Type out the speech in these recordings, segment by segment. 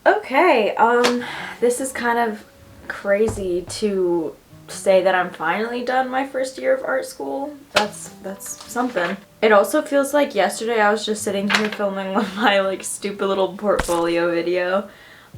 Okay, this is kind of crazy to say that I'm finally done my first year of art school. That's something. It also feels like yesterday I was just sitting here filming my like stupid little portfolio video.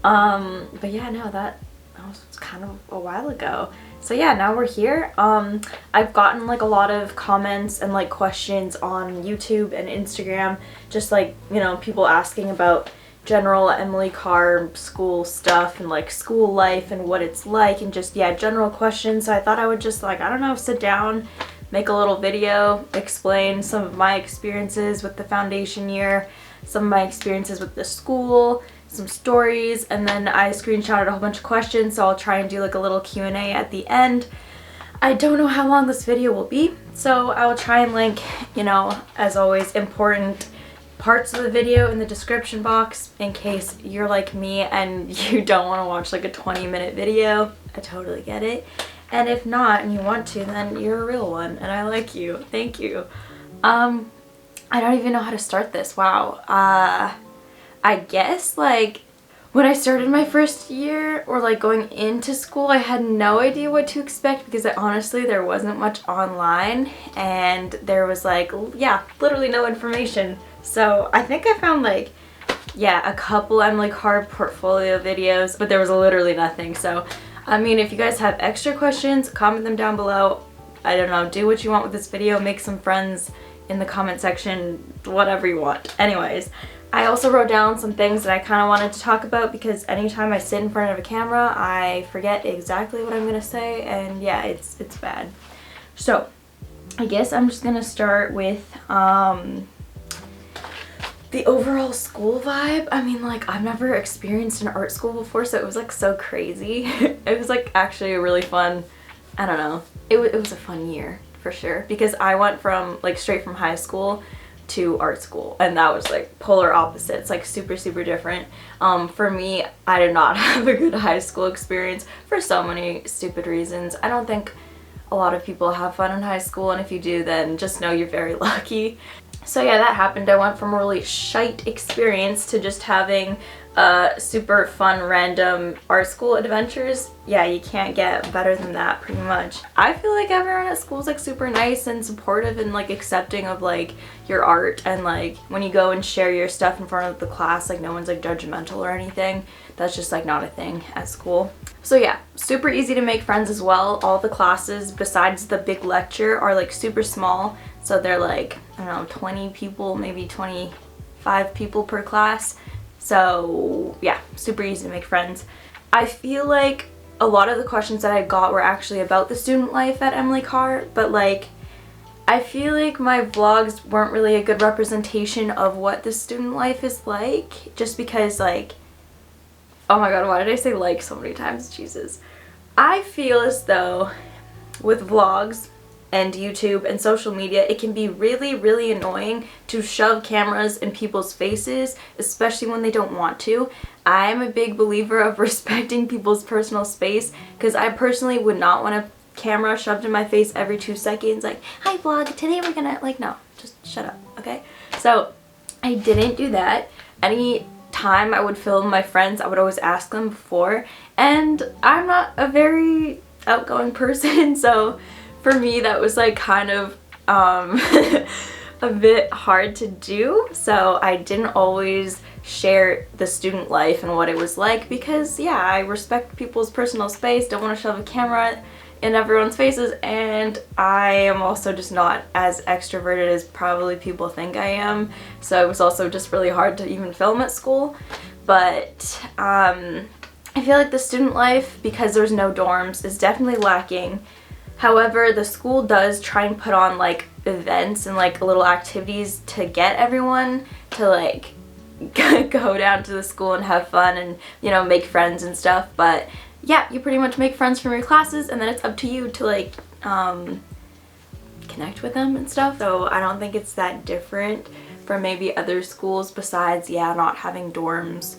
But yeah, no, that was kind of a while ago. So yeah, now we're here. I've gotten like a lot of comments and like questions on YouTube and Instagram, just like, you know, people asking about general Emily Carr school stuff and like school life and what it's like and just, yeah, general questions. So I thought I would just like, I don't know, sit down, make a little video, explain some of my experiences with the foundation year, some of my experiences with the school, some stories, and then I screenshotted a whole bunch of questions, so I'll try and do like a little Q&A at the end. I don't know how long this video will be, so I will try and link, you know, as always, important parts of the video in the description box in case you're like me and you don't want to watch like a 20-minute video. I totally get it. And if not and you want to, then you're a real one and I like you. Thank you. I don't even know how to start this. Wow. I guess like when I started my first year or like going into school, I had no idea what to expect because honestly there wasn't much online and there was like, yeah, literally no information. So I think I found like, yeah, a couple Emily Carr portfolio videos, but there was literally nothing. So I mean, if you guys have extra questions, comment them down below. I don't know, do what you want with this video, make some friends in the comment section, whatever you want. Anyways, I also wrote down some things that I kind of wanted to talk about because anytime I sit in front of a camera, I forget exactly what I'm gonna say, and yeah, it's bad. So I guess I'm just gonna start with the overall school vibe. I mean, like, I've never experienced an art school before, so it was like so crazy. It was like actually a really fun, I don't know, it was a fun year for sure because I went from like straight from high school to art school, and that was like polar opposites, like super different. For me, I did not have a good high school experience for so many stupid reasons. I don't think a lot of people have fun in high school, and if you do, then just know you're very lucky. So yeah, that happened. I went from a really shite experience to just having super fun random art school adventures. Yeah, you can't get better than that pretty much. I feel like everyone at school is like super nice and supportive and like accepting of like your art, and like when you go and share your stuff in front of the class, like no one's like judgmental or anything. That's just like not a thing at school. So yeah, super easy to make friends as well. All the classes besides the big lecture are like super small. So they're like, I don't know, 20 people, maybe 25 people per class. So yeah, super easy to make friends. I feel like a lot of the questions that I got were actually about the student life at Emily Carr, but like I feel like my vlogs weren't really a good representation of what the student life is like, just because like, oh my god, why did I say like so many times? Jesus. I feel as though with vlogs and YouTube and social media, it can be really annoying to shove cameras in people's faces, especially when they don't want to. I'm a big believer of respecting people's personal space because I personally would not want a camera shoved in my face every 2 seconds like, hi vlog, today we're gonna, like, no, just shut up, okay? So I didn't do that. Any time I would film my friends, I would always ask them before, and I'm not a very outgoing person, so for me that was like kind of a bit hard to do. So I didn't always share the student life and what it was like because yeah, I respect people's personal space, don't want to shove a camera in everyone's faces, and I am also just not as extroverted as probably people think I am, so it was also just really hard to even film at school. But I feel like the student life, because there's no dorms, is definitely lacking. However, the school does try and put on like events and like little activities to get everyone to like go down to the school and have fun and, you know, make friends and stuff. But yeah, you pretty much make friends from your classes, and then it's up to you to like connect with them and stuff. So I don't think it's that different from maybe other schools besides, yeah, not having dorms.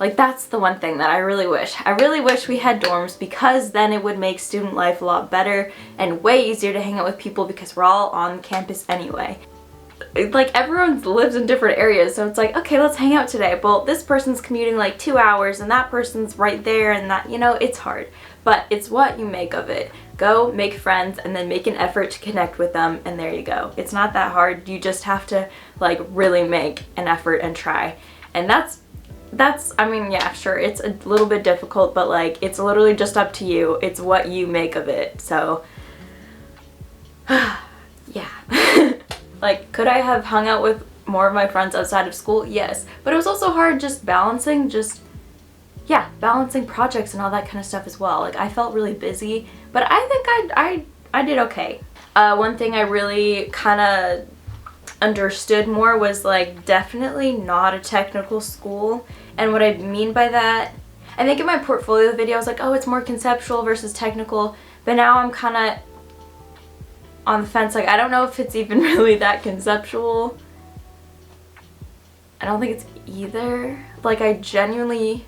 Like, that's the one thing that I really wish. I really wish we had dorms because then it would make student life a lot better and way easier to hang out with people because we're all on campus anyway. like everyone lives in different areas, so it's like, okay, let's hang out today. Well, this person's commuting like 2 hours and that person's right there, and that, you know, it's hard. But it's what you make of it. Go make friends and then make an effort to connect with them, and there you go. It's not that hard. You just have to like really make an effort and try. And that's I mean, yeah, sure, it's a little bit difficult, but like it's literally just up to you. It's what you make of it. So yeah. Like, could I have hung out with more of my friends outside of school? Yes. But it was also hard just balancing projects and all that kind of stuff as well. Like, I felt really busy, but I think I did okay. One thing I really kind of understood more was like definitely not a technical school. And what I mean by that, I think in my portfolio video I was like, oh, it's more conceptual versus technical, but now I'm kind of on the fence. Like, I don't know if it's even really that conceptual. I don't think it's either. Like, I genuinely,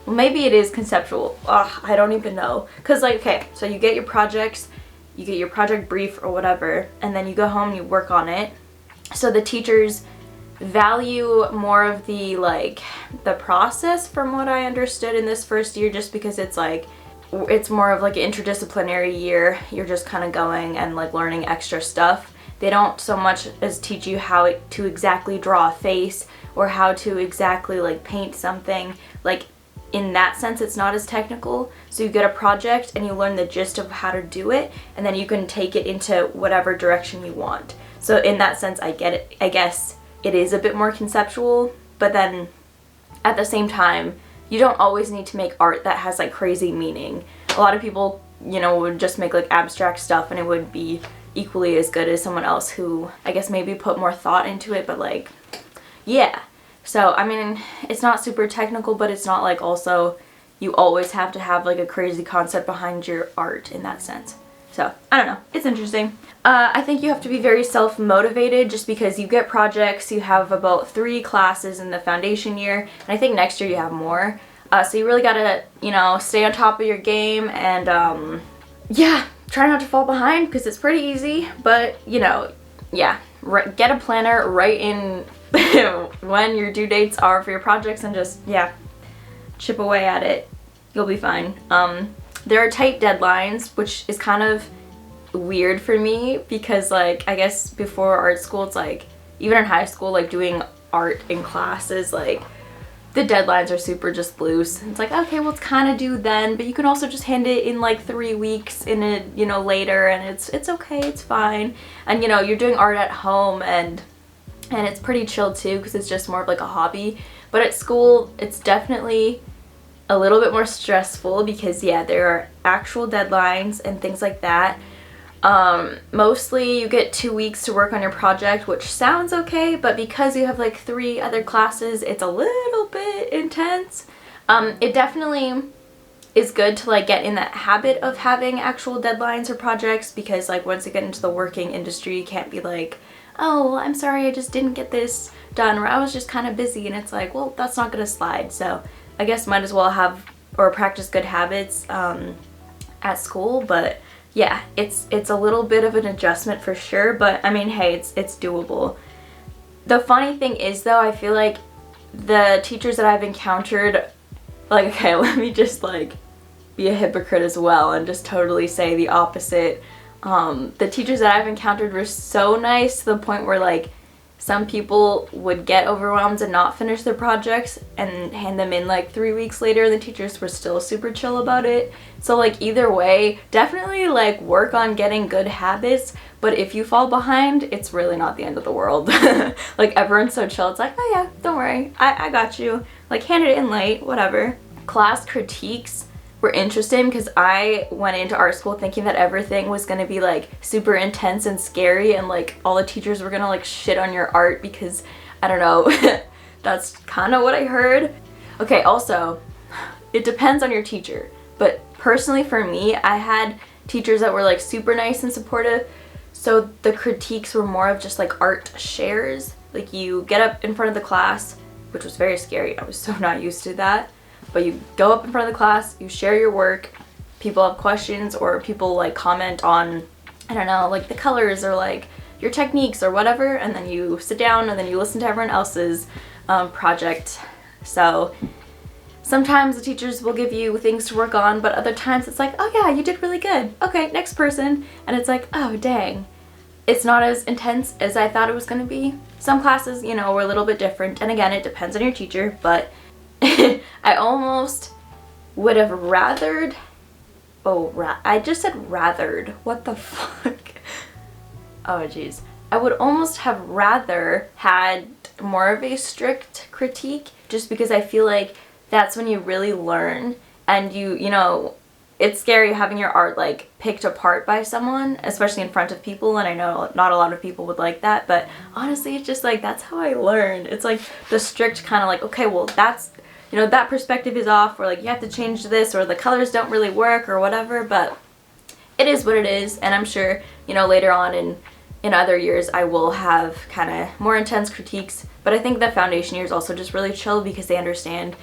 well, maybe it is conceptual. Ugh, I don't even know. Cause like, okay, so you get your projects, you get your project brief or whatever, and then you go home and you work on it. So the teachers value more of the like the process, from what I understood in this first year, just because it's like, it's more of like an interdisciplinary year. You're just kind of going and like learning extra stuff. They don't so much as teach you how to exactly draw a face or how to exactly like paint something. Like, in that sense, it's not as technical. So you get a project and you learn the gist of how to do it, and then you can take it into whatever direction you want. So in that sense, I get it. I guess it is a bit more conceptual, but then at the same time, you don't always need to make art that has like crazy meaning. A lot of people, you know, would just make like abstract stuff and it would be equally as good as someone else who, I guess, maybe put more thought into it, but like, yeah. So, I mean, it's not super technical, but it's not like also you always have to have like a crazy concept behind your art in that sense. So, I don't know. It's interesting. I think you have to be very self-motivated just because you get projects. You have about 3 classes in the foundation year, and I think next year you have more. So you really gotta, you know, stay on top of your game and, yeah, try not to fall behind because it's pretty easy. But, you know, yeah, get a planner right in when your due dates are for your projects and just, yeah, chip away at it. You'll be fine. There are tight deadlines, which is kind of weird for me because, like, I guess before art school, it's like, even in high school, like, doing art in classes, like, the deadlines are super just loose. It's like, okay, well, it's kind of due then, but you can also just hand it in like 3 weeks in a, you know, later, and it's okay, it's fine. And, you know, you're doing art at home, and it's pretty chill too because it's just more of like a hobby. But at school, it's definitely a little bit more stressful because, yeah, there are actual deadlines and things like that. Mostly you get 2 weeks to work on your project, which sounds okay, but because you have like 3 other classes, it's a little bit intense. It definitely is good to like get in that habit of having actual deadlines or projects because, like, once you get into the working industry, you can't be like, oh, I'm sorry, I just didn't get this done, or I was just kind of busy, and it's like, well, that's not gonna slide. So I guess might as well have or practice good habits at school. But yeah, it's a little bit of an adjustment for sure, but I mean, hey, it's doable. The funny thing is though, I feel like the teachers that I've encountered, like, okay, let me just like be a hypocrite as well and just totally say the opposite. The teachers that I've encountered were so nice to the point where, like, some people would get overwhelmed and not finish their projects and hand them in like 3 weeks later, and the teachers were still super chill about it. So, like, either way, definitely like work on getting good habits, but if you fall behind, it's really not the end of the world. Like, everyone's so chill, it's like, oh yeah, don't worry, I got you. Like, hand it in late, whatever. Class critiques were interesting because I went into art school thinking that everything was gonna be like super intense and scary, and like all the teachers were gonna like shit on your art because, I don't know, that's kind of what I heard. Okay, also, it depends on your teacher, but personally for me, I had teachers that were like super nice and supportive, so the critiques were more of just like art shares. Like, you get up in front of the class, which was very scary, I was so not used to that. But you go up in front of the class, you share your work, people have questions, or people like comment on, I don't know, like the colors or like your techniques or whatever, and then you sit down and then you listen to everyone else's project. So sometimes the teachers will give you things to work on, but other times it's like, oh yeah, you did really good. Okay, next person. And it's like, oh dang. It's not as intense as I thought it was going to be. Some classes, you know, were a little bit different. And again, it depends on your teacher, but I almost would have rathered. I just said rathered. What the fuck? Oh jeez. I would almost have rather had more of a strict critique, just because I feel like that's when you really learn, and you know, it's scary having your art like picked apart by someone, especially in front of people, and I know not a lot of people would like that, but honestly it's just like, that's how I learn. It's like the strict kind of like, okay, well that's, you know, that perspective is off, or like you have to change this, or the colors don't really work or whatever, but it is what it is. And I'm sure, you know, later on in other years I will have kind of more intense critiques, but I think the foundation year is also just really chill because they understand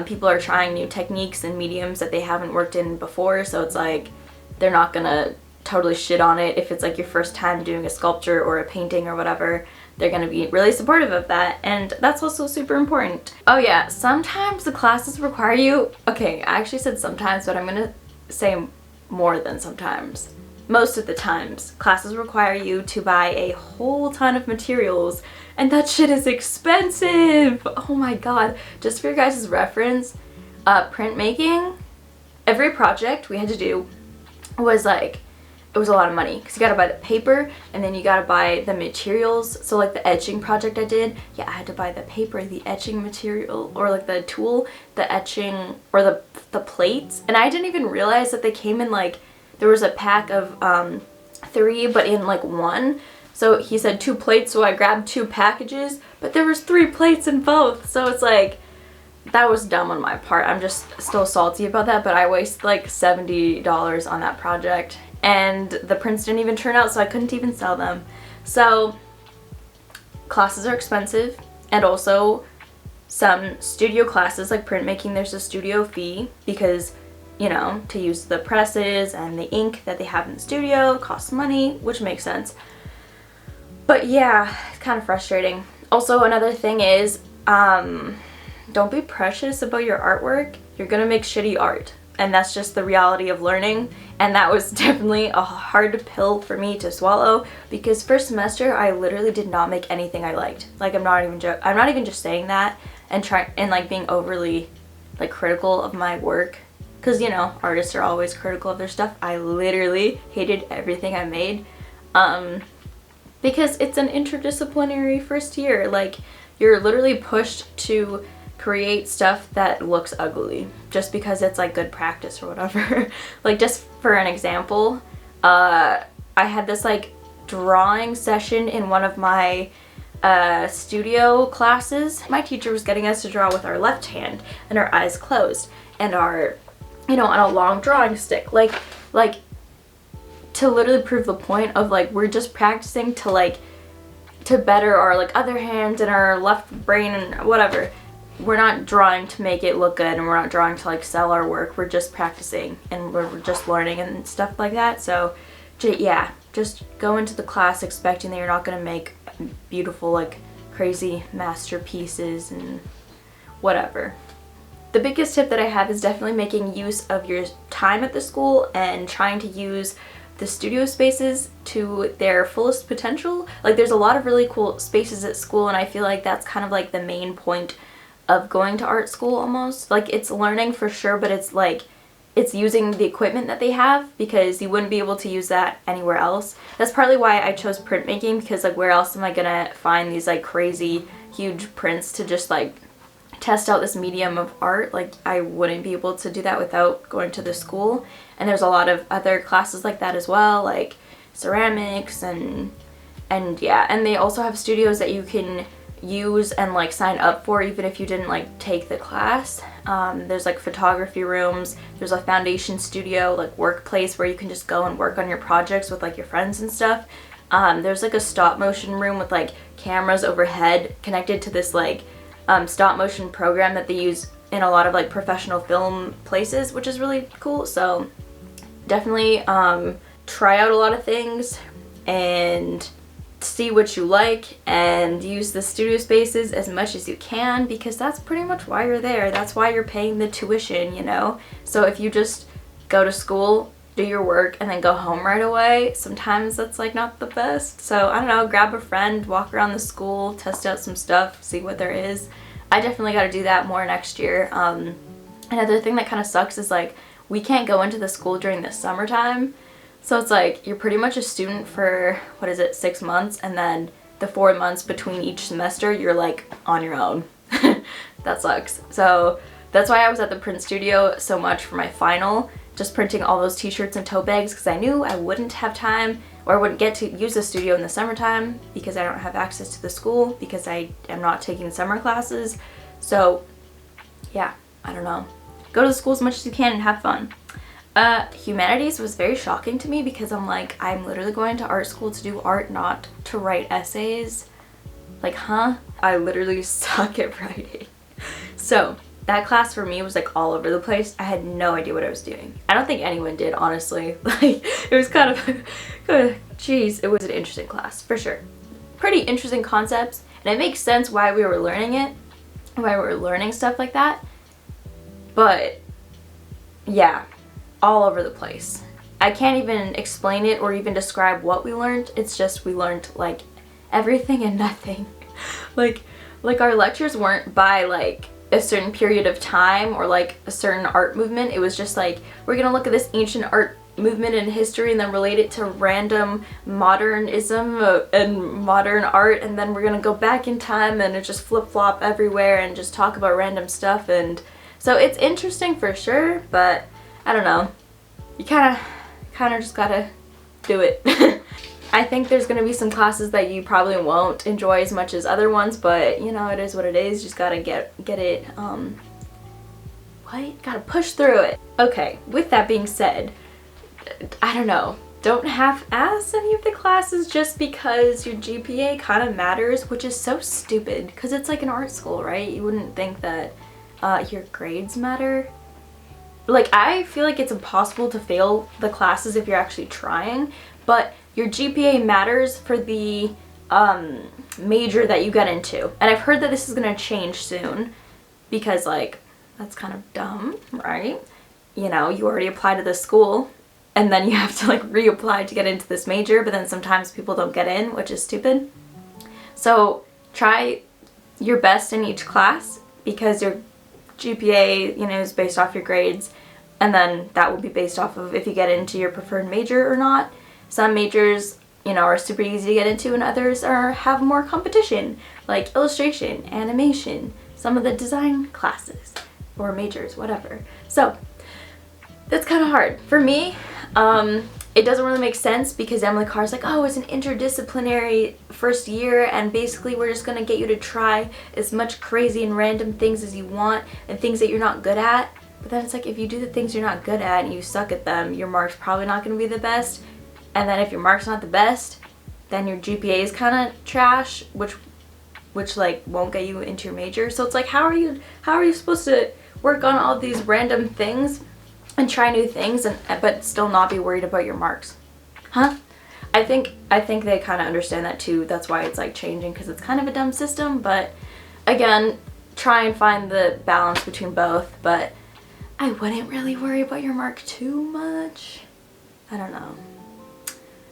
people are trying new techniques and mediums that they haven't worked in before, so it's like they're not gonna totally shit on it if it's like your first time doing a sculpture or a painting or whatever. They're gonna be really supportive of that, and that's also super important. Oh yeah, sometimes the classes require you, okay, I actually said sometimes, but I'm gonna say more than sometimes. Most of the times, classes require you to buy a whole ton of materials, and that shit is expensive! Oh my god. Just for your guys' reference, printmaking, every project we had to do was like, it was a lot of money, because you gotta buy the paper, and then you gotta buy the materials. So like the etching project I did, yeah, I had to buy the paper, the etching material, or like the tool, the etching, or the plates, and I didn't even realize that they came in like, there was a pack of 3, but in like 1. So he said 2 plates, so I grabbed 2 packages, but there was 3 plates in both. So it's like, that was dumb on my part. I'm just still salty about that, but I wasted like $70 on that project. And the prints didn't even turn out, so I couldn't even sell them. So classes are expensive, and also some studio classes like printmaking, there's a studio fee because, you know, to use the presses and the ink that they have in the studio costs money, which makes sense. But yeah, it's kind of frustrating. Also, another thing is, don't be precious about your artwork. You're gonna make shitty art, and that's just the reality of learning. And that was definitely a hard pill for me to swallow, because first semester I literally did not make anything I liked. Like, I'm not even just saying that and like being overly like critical of my work. Because, you know, artists are always critical of their stuff. I literally hated everything I made. Because it's an interdisciplinary first year. Like, you're literally pushed to create stuff that looks ugly just because it's like good practice or whatever. Like, just for an example, I had this like drawing session in one of my studio classes. My teacher was getting us to draw with our left hand and our eyes closed, and our, you know, on a long drawing stick, like to literally prove the point of like, we're just practicing to better our like other hand and our left brain and whatever. We're not drawing to make it look good, and we're not drawing to like sell our work. We're just practicing, and we're just learning and stuff like that. So yeah, just go into the class expecting that you're not gonna make beautiful like crazy masterpieces and whatever. The biggest tip that I have is definitely making use of your time at the school and trying to use the studio spaces to their fullest potential. Like, there's a lot of really cool spaces at school, and I feel like that's kind of like the main point of going to art school almost. Like, it's learning for sure, but it's like, it's using the equipment that they have, because you wouldn't be able to use that anywhere else. That's partly why I chose printmaking, because like, where else am I gonna find these like crazy huge prints to just like test out this medium of art? Like, I wouldn't be able to do that without going to the school. And there's a lot of other classes like that as well, like ceramics and yeah, and they also have studios that you can use and like sign up for even if you didn't like take the class. There's like photography rooms, there's a foundation studio, like workplace where you can just go and work on your projects with like your friends and stuff. There's like a stop motion room with like cameras overhead connected to this like stop motion program that they use in a lot of like professional film places, which is really cool. So definitely try out a lot of things, and see what you like and use the studio spaces as much as you can, because that's pretty much why you're there. That's why you're paying the tuition, you know? So if you just go to school, do your work, and then go home right away, sometimes that's like not the best. So I don't know, grab a friend, walk around the school, test out some stuff, see what there is. I definitely got to do that more next year. Another thing that kind of sucks is like we can't go into the school during the summertime. So it's like you're pretty much a student for, 6 months, and then the 4 months between each semester you're like on your own. That sucks. So that's why I was at the print studio so much for my final, just printing all those t-shirts and tote bags, because I knew I wouldn't have time, or I wouldn't get to use the studio in the summertime because I don't have access to the school because I am not taking summer classes. So yeah, I don't know. Go to the school as much as you can and have fun. Humanities was very shocking to me because I'm like, I'm literally going to art school to do art, not to write essays. Like, huh? I literally suck at writing. So that class for me was like all over the place. I had no idea what I was doing. I don't think anyone did, honestly. Like, it was kind of, geez, it was an interesting class, for sure. Pretty interesting concepts, and it makes sense why we were learning it, why we were learning stuff like that. But yeah, all over the place. I can't even explain it or even describe what we learned. It's just we learned like everything and nothing. like our lectures weren't by like a certain period of time or like a certain art movement. It was just like, we're gonna look at this ancient art movement in history and then relate it to random modernism and modern art, and then we're gonna go back in time and it just flip-flop everywhere and just talk about random stuff. And so it's interesting for sure, but I don't know. You kind of just gotta do it. I think there's gonna be some classes that you probably won't enjoy as much as other ones, but you know, it is what it is. You just gotta get it, gotta push through it. Okay, with that being said, I don't know. Don't half-ass any of the classes just because your GPA kind of matters, which is so stupid because it's like an art school, right? You wouldn't think that your grades matter. Like, I feel like it's impossible to fail the classes if you're actually trying, but your GPA matters for the major that you get into. And I've heard that this is gonna change soon because, like, that's kind of dumb, right? You know, you already applied to this school and then you have to like reapply to get into this major, but then sometimes people don't get in, which is stupid. So try your best in each class because your GPA, you know, is based off your grades, and then that will be based off of if you get into your preferred major or not. Some majors, you know, are super easy to get into, and others have more competition, like illustration, animation, some of the design classes or majors, whatever. So that's kind of hard. For me, it doesn't really make sense because Emily Carr's like, oh, it's an interdisciplinary first year and basically we're just gonna get you to try as much crazy and random things as you want and things that you're not good at. But then it's like, if you do the things you're not good at and you suck at them, your mark's probably not gonna be the best. And then if your mark's not the best, then your GPA is kind of trash, which like won't get you into your major. So it's like, how are you supposed to work on all these random things and try new things but still not be worried about your marks? Huh? I think they kind of understand that too. That's why it's like changing, because it's kind of a dumb system. But again, try and find the balance between both. But I wouldn't really worry about your mark too much. I don't know.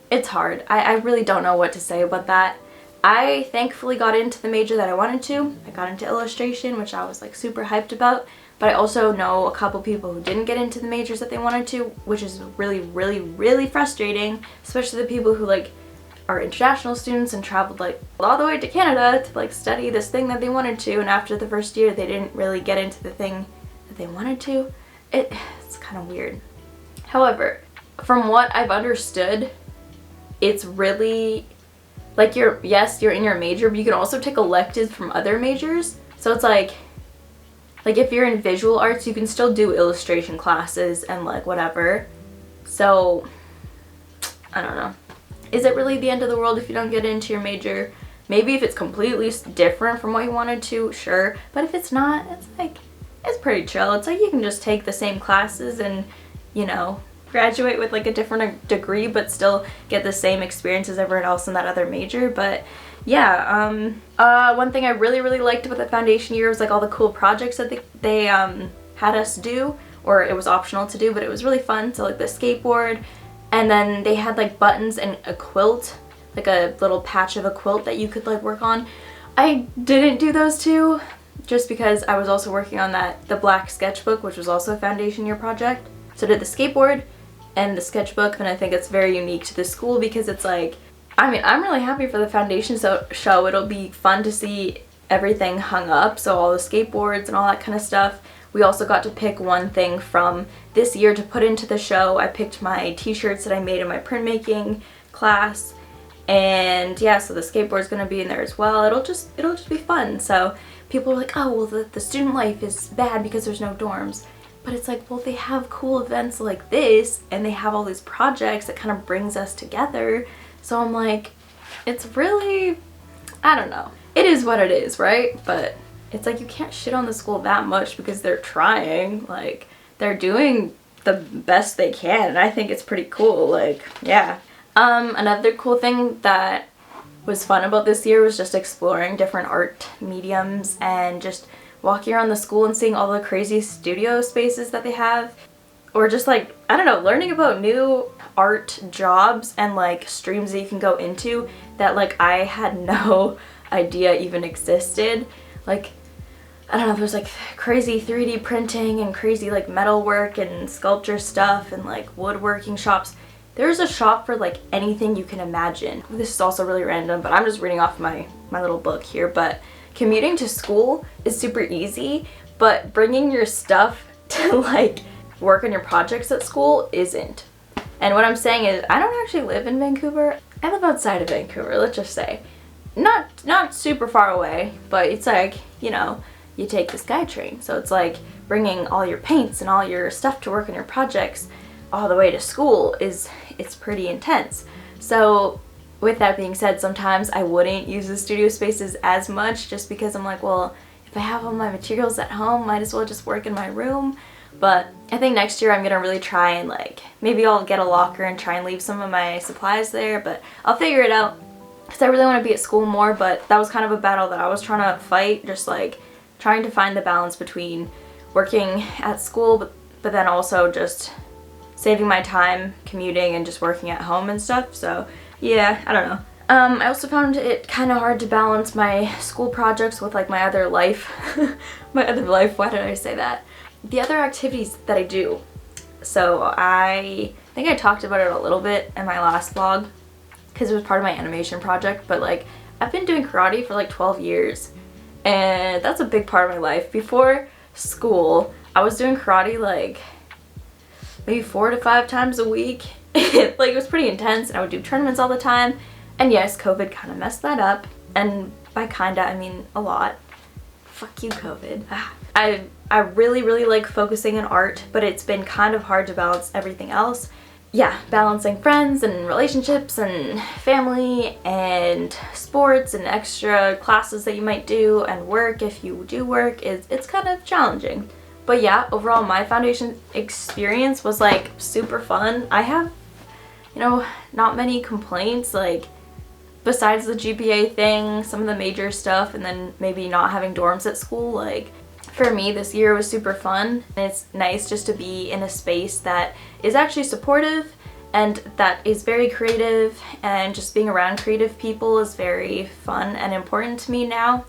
It's hard. I really don't know what to say about that. I thankfully got into the major that I wanted to. I got into illustration, which I was like super hyped about. But I also know a couple people who didn't get into the majors that they wanted to, which is really, really, really frustrating, especially the people who like are international students and traveled like all the way to Canada to like study this thing that they wanted to, and after the first year they didn't really get into the thing that they wanted to. It's kind of weird. However, from what I've understood, it's really like you're in your major, but you can also take electives from other majors. So it's like if you're in visual arts, you can still do illustration classes and like whatever. So I don't know. Is it really the end of the world if you don't get into your major? Maybe if it's completely different from what you wanted to, sure. But if it's not, it's like, it's pretty chill. It's like you can just take the same classes and, you know, graduate with like a different degree but still get the same experience as everyone else in that other major. But yeah, one thing I really liked about the foundation year was like all the cool projects that they had us do, or it was optional to do, but it was really fun. So like the skateboard, and then they had like buttons and a quilt, like a little patch of a quilt that you could like work on. I didn't do those two just because I was also working on the black sketchbook, which was also a foundation year project. So I did the skateboard and the sketchbook, and I think it's very unique to the school because it's like, I mean, I'm really happy for the foundation show. It'll be fun to see everything hung up, so all the skateboards and all that kind of stuff. We also got to pick one thing from this year to put into the show. I picked my t-shirts that I made in my printmaking class, and yeah, so the skateboard's gonna be in there as well. It'll just be fun. So people are like, oh, well, the student life is bad because there's no dorms. But it's like, well, they have cool events like this, and they have all these projects that kind of brings us together. So I'm like, it's really, I don't know. It is what it is, right? But it's like, you can't shit on the school that much because they're trying. Like, they're doing the best they can, and I think it's pretty cool. Like, yeah. Another cool thing that was fun about this year was just exploring different art mediums and just walking around the school and seeing all the crazy studio spaces that they have, or just like, I don't know, learning about new art jobs and like streams that you can go into that like I had no idea even existed. Like, I don't know, there's like crazy 3D printing and crazy like metalwork and sculpture stuff and like woodworking shops. There's a shop for like anything you can imagine. This is also really random, but I'm just reading off my little book here, but commuting to school is super easy, but bringing your stuff to like work on your projects at school isn't. And what I'm saying is, I don't actually live in Vancouver. I live outside of Vancouver, let's just say. Not super far away, but it's like, you know, you take the SkyTrain. So it's like bringing all your paints and all your stuff to work on your projects all the way to school it's pretty intense. So with that being said, sometimes I wouldn't use the studio spaces as much just because I'm like, well, if I have all my materials at home, might as well just work in my room. But I think next year I'm gonna really try and like, maybe I'll get a locker and try and leave some of my supplies there, but I'll figure it out because I really want to be at school more. But that was kind of a battle that I was trying to fight, just like trying to find the balance between working at school but then also just saving my time commuting and just working at home and stuff. So yeah, I don't know. I also found it kind of hard to balance my school projects with like my other life. My other life, why did I say that? The other activities that I do. So I think I talked about it a little bit in my last vlog because it was part of my animation project, but like I've been doing karate for like 12 years and that's a big part of my life. Before school, I was doing karate like maybe 4 to 5 times a week. Like, it was pretty intense, and I would do tournaments all the time. And yes, COVID kind of messed that up, and by kinda I mean a lot. Fuck you, COVID. I really like focusing on art, but it's been kind of hard to balance everything else. Yeah, balancing friends and relationships and family and sports and extra classes that you might do and work if you do work, it's kind of challenging. But yeah, overall my foundation experience was like super fun. I have, you know, not many complaints, like besides the GPA thing, some of the major stuff, and then maybe not having dorms at school. Like, for me this year was super fun, and it's nice just to be in a space that is actually supportive and that is very creative, and just being around creative people is very fun and important to me now.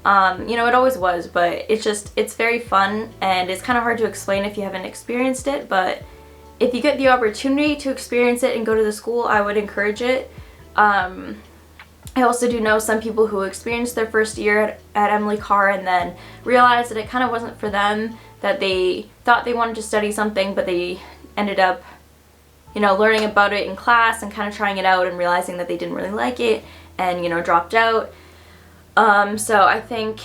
You know, it always was, but it's very fun, and it's kind of hard to explain if you haven't experienced it, but if you get the opportunity to experience it and go to the school, I would encourage it. I also do know some people who experienced their first year at Emily Carr and then realized that it kind of wasn't for them, that they thought they wanted to study something, but they ended up, you know, learning about it in class and kind of trying it out and realizing that they didn't really like it and, you know, dropped out. So I think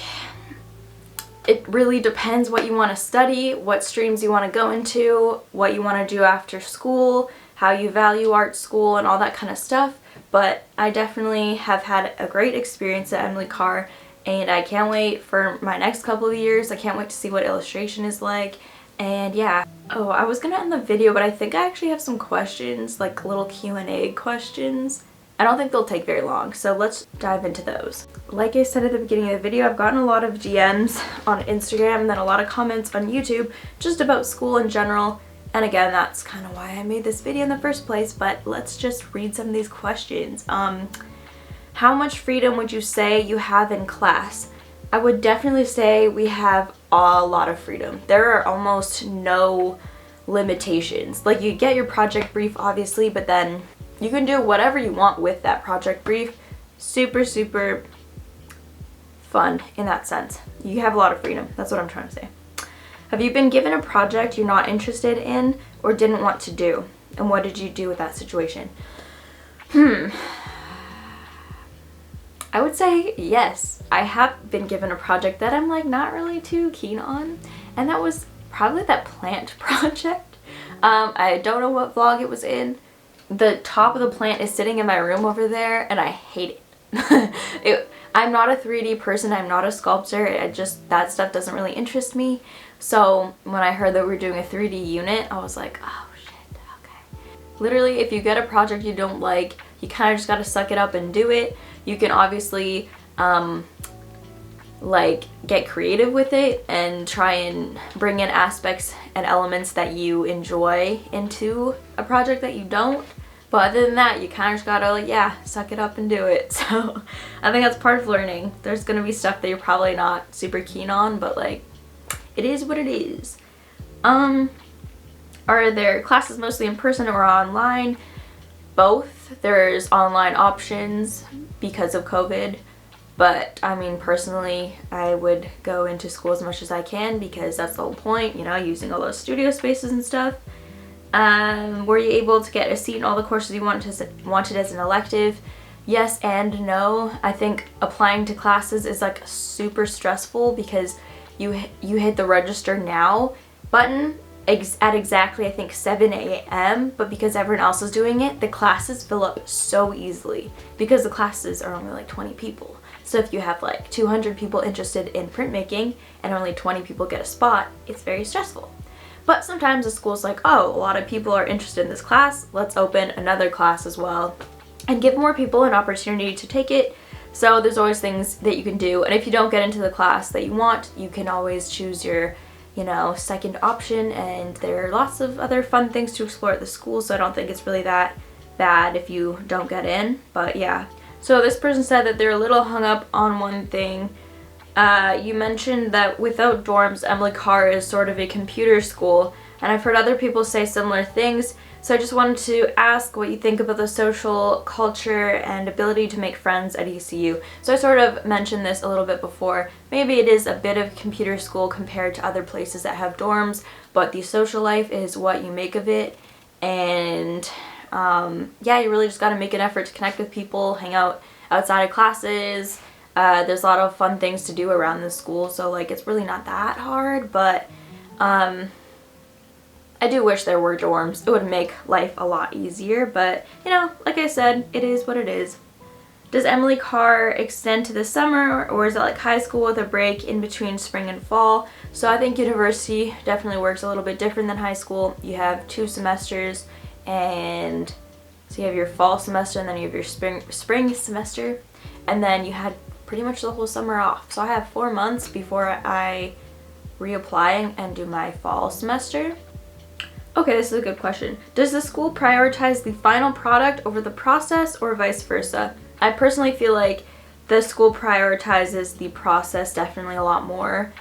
it really depends what you want to study, what streams you want to go into, what you want to do after school, how you value art school and all that kind of stuff. But I definitely have had a great experience at Emily Carr, and I can't wait for my next couple of years. I can't wait to see what illustration is like, And yeah. Oh, I was gonna end the video, but I think I actually have some questions, like little Q&A questions. I don't think they'll take very long, so let's dive into those. Like I said at the beginning of the video, I've gotten a lot of DMs on Instagram and then a lot of comments on YouTube just about school in general. And again, that's kind of why I made this video in the first place, but let's just read some of these questions. How much freedom would you say you have in class? I would definitely say we have a lot of freedom. There are almost no limitations. Like, you get your project brief obviously, but then you can do whatever you want with that project brief. Super, super fun in that sense. You have a lot of freedom. That's what I'm trying to say. Have you been given a project you're not interested in or didn't want to do? And what did you do with that situation? I would say yes. I have been given a project that I'm like not really too keen on, and that was probably that plant project. I don't know what vlog it was in. The top of the plant is sitting in my room over there and I hate it. I'm not a 3D person, I'm not a sculptor, that stuff doesn't really interest me. So when I heard that we were doing a 3D unit, I was like, oh shit, okay. Literally, if you get a project you don't like, you kind of just gotta suck it up and do it. You can obviously like get creative with it and try and bring in aspects and elements that you enjoy into a project that you don't. But other than that, you kind of just gotta, like, yeah, suck it up and do it. So I think that's part of learning. There's gonna be stuff that you're probably not super keen on, but like, it is what it is. Are there classes mostly in person or online? Both. There's online options because of COVID. But I mean, personally, I would go into school as much as I can because that's the whole point, you know, using all those studio spaces and stuff. Were you able to get a seat in all the courses you wanted as an elective? Yes and no. I think applying to classes is like super stressful because you hit the register now button at exactly I think 7 a.m. but because everyone else is doing it, the classes fill up so easily because the classes are only like 20 people. So if you have like 200 people interested in printmaking and only 20 people get a spot, it's very stressful. But sometimes the school's like, oh, a lot of people are interested in this class, let's open another class as well and give more people an opportunity to take it. So there's always things that you can do, and if you don't get into the class that you want, you can always choose your, you know, second option, and there are lots of other fun things to explore at the school, so I don't think it's really that bad if you don't get in, but yeah. So this person said that they're a little hung up on one thing. You mentioned that without dorms, Emily Carr is sort of a computer school, and I've heard other people say similar things, so I just wanted to ask what you think about the social culture and ability to make friends at ECU. So I sort of mentioned this a little bit before. Maybe it is a bit of computer school compared to other places that have dorms, but the social life is what you make of it, and yeah, you really just got to make an effort to connect with people, hang out outside of classes. There's a lot of fun things to do around the school, so like it's really not that hard, but I do wish there were dorms. It would make life a lot easier, but you know, like I said, it is what it is. Does Emily Carr extend to the summer, or is it like high school with a break in between spring and fall? So I think university definitely works a little bit different than high school. You have 2 semesters, and so you have your fall semester and then you have your spring semester, and then you had pretty much the whole summer off. So I have 4 months before I reapply and do my fall semester. Okay, this is a good question. Does the school prioritize the final product over the process or vice versa? I personally feel like the school prioritizes the process definitely a lot more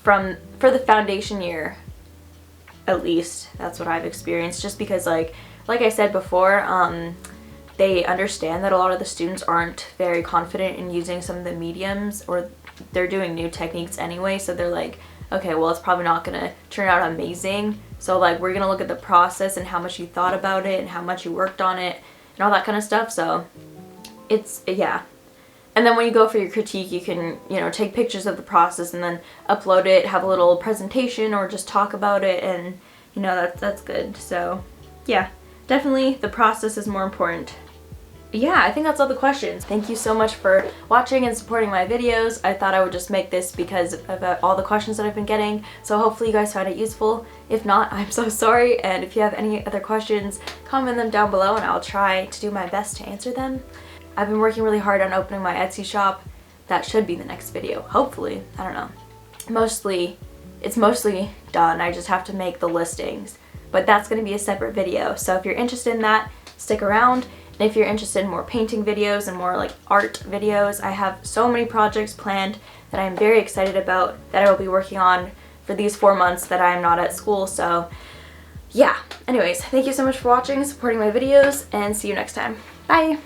for the foundation year, at least. That's what I've experienced, just because like I said before, they understand that a lot of the students aren't very confident in using some of the mediums, or they're doing new techniques anyway, so they're like, okay, well, it's probably not gonna turn out amazing, so like we're gonna look at the process and how much you thought about it and how much you worked on it and all that kind of stuff. So it's, yeah. And then when you go for your critique, you can, you know, take pictures of the process and then upload it, have a little presentation, or just talk about it, and you know, that's good. So yeah, definitely the process is more important. yeah, I think that's all the questions. Thank you so much for watching and supporting my videos. I thought I would just make this because of all the questions that I've been getting, so hopefully you guys found it useful. If not, I'm so sorry, and if you have any other questions, comment them down below and I'll try to do my best to answer them. I've been working really hard on opening my Etsy shop. That should be the next video, hopefully. I don't know. It's mostly done. I just have to make the listings, but that's going to be a separate video. So if you're interested in that, stick around. And if you're interested in more painting videos and more like art videos, I have so many projects planned that I'm very excited about that I will be working on for these 4 months that I am not at school. So yeah, anyways, thank you so much for watching, supporting my videos, and see you next time. Bye!